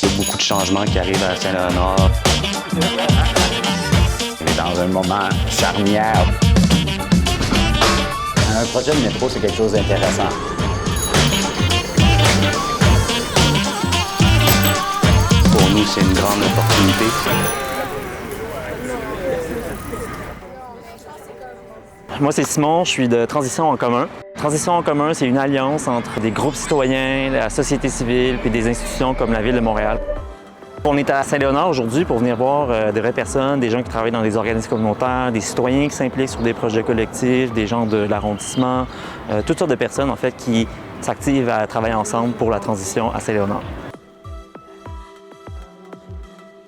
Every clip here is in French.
Il y a beaucoup de changements qui arrivent à Saint-Léonard. On est dans un moment charnière. Un projet de métro, c'est quelque chose d'intéressant. Pour nous, c'est une grande opportunité. Moi, c'est Simon, je suis de Transition en commun. Transition en commun, c'est une alliance entre des groupes citoyens, la société civile et des institutions comme la Ville de Montréal. On est à Saint-Léonard aujourd'hui pour venir voir des vraies personnes, des gens qui travaillent dans des organismes communautaires, des citoyens qui s'impliquent sur des projets collectifs, des gens de l'arrondissement, toutes sortes de personnes en fait qui s'activent à travailler ensemble pour la transition à Saint-Léonard.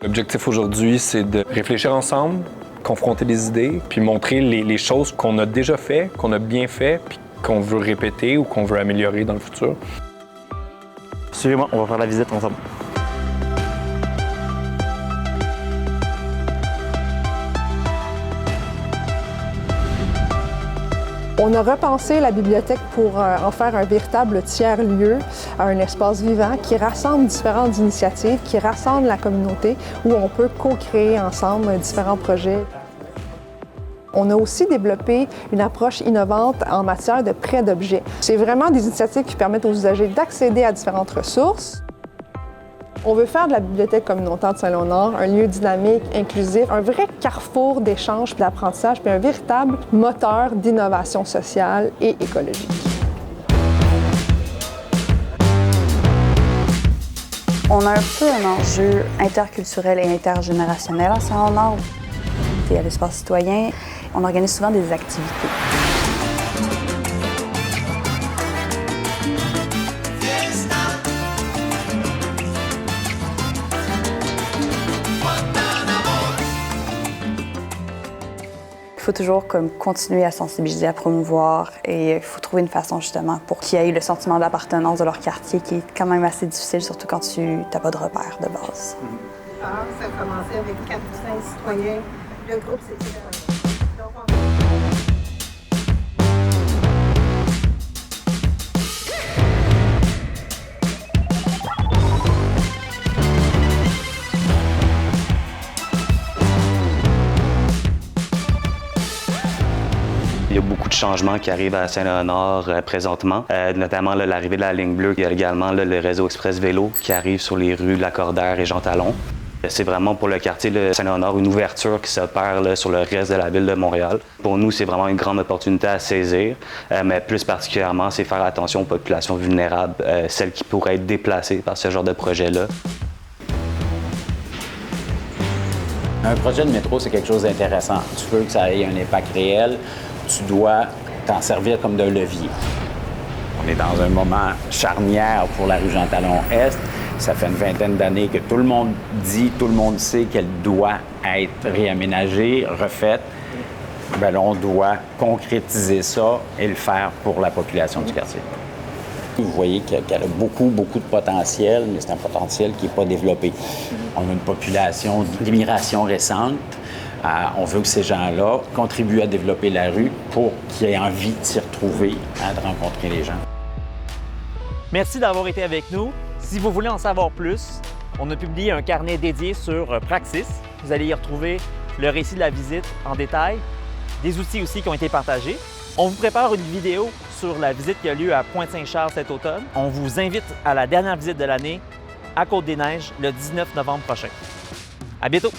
L'objectif aujourd'hui, c'est de réfléchir ensemble, confronter des idées, puis montrer les choses qu'on a déjà fait, qu'on a bien fait, puis qu'on veut répéter ou qu'on veut améliorer dans le futur. Suivez-moi, on va faire la visite ensemble. On a repensé la bibliothèque pour en faire un véritable tiers-lieu, un espace vivant qui rassemble différentes initiatives, qui rassemble la communauté, où on peut co-créer ensemble différents projets. On a aussi développé une approche innovante en matière de prêt d'objets. C'est vraiment des initiatives qui permettent aux usagers d'accéder à différentes ressources. On veut faire de la bibliothèque communautaire de Saint-Léonard un lieu dynamique, inclusif, un vrai carrefour d'échange et d'apprentissage, puis un véritable moteur d'innovation sociale et écologique. On a un peu un enjeu interculturel et intergénérationnel à Saint-Léonard. Et à l'espace citoyen, on organise souvent des activités. Il faut toujours continuer à sensibiliser, à promouvoir et il faut trouver une façon justement pour qu'ils aient le sentiment d'appartenance de leur quartier qui est quand même assez difficile, surtout quand tu n'as pas de repères de base. Alors, ça a commencé avec 4 ou 5 citoyens. Le groupe, c'était... Il y a beaucoup de changements qui arrivent à Saint-Léonard présentement, notamment l'arrivée de la ligne bleue. Il y a également le réseau express vélo qui arrive sur les rues Lacordaire et Jean Talon. C'est vraiment pour le quartier de Saint-Léonard une ouverture qui s'opère sur le reste de la ville de Montréal. Pour nous, c'est vraiment une grande opportunité à saisir, mais plus particulièrement, c'est faire attention aux populations vulnérables, celles qui pourraient être déplacées par ce genre de projet-là. Un projet de métro, c'est quelque chose d'intéressant. Tu veux que ça ait un impact réel, tu dois t'en servir comme d'un levier. On est dans un moment charnière pour la rue Jean Talon Est. Ça fait une vingtaine d'années que tout le monde dit, tout le monde sait qu'elle doit être réaménagée, refaite. Bien là, on doit concrétiser ça et le faire pour la population du quartier. Vous voyez qu'elle a beaucoup de potentiel, mais c'est un potentiel qui n'est pas développé. On a une population d'immigration récente. On veut que ces gens-là contribuent à développer la rue pour qu'ils aient envie de s'y retrouver, de rencontrer les gens. Merci d'avoir été avec nous. Si vous voulez en savoir plus, on a publié un carnet dédié sur Praxis. Vous allez y retrouver le récit de la visite en détail, des outils aussi qui ont été partagés. On vous prépare une vidéo sur la visite qui a lieu à Pointe-Saint-Charles cet automne. On vous invite à la dernière visite de l'année à Côte-des-Neiges le 19 novembre prochain. À bientôt!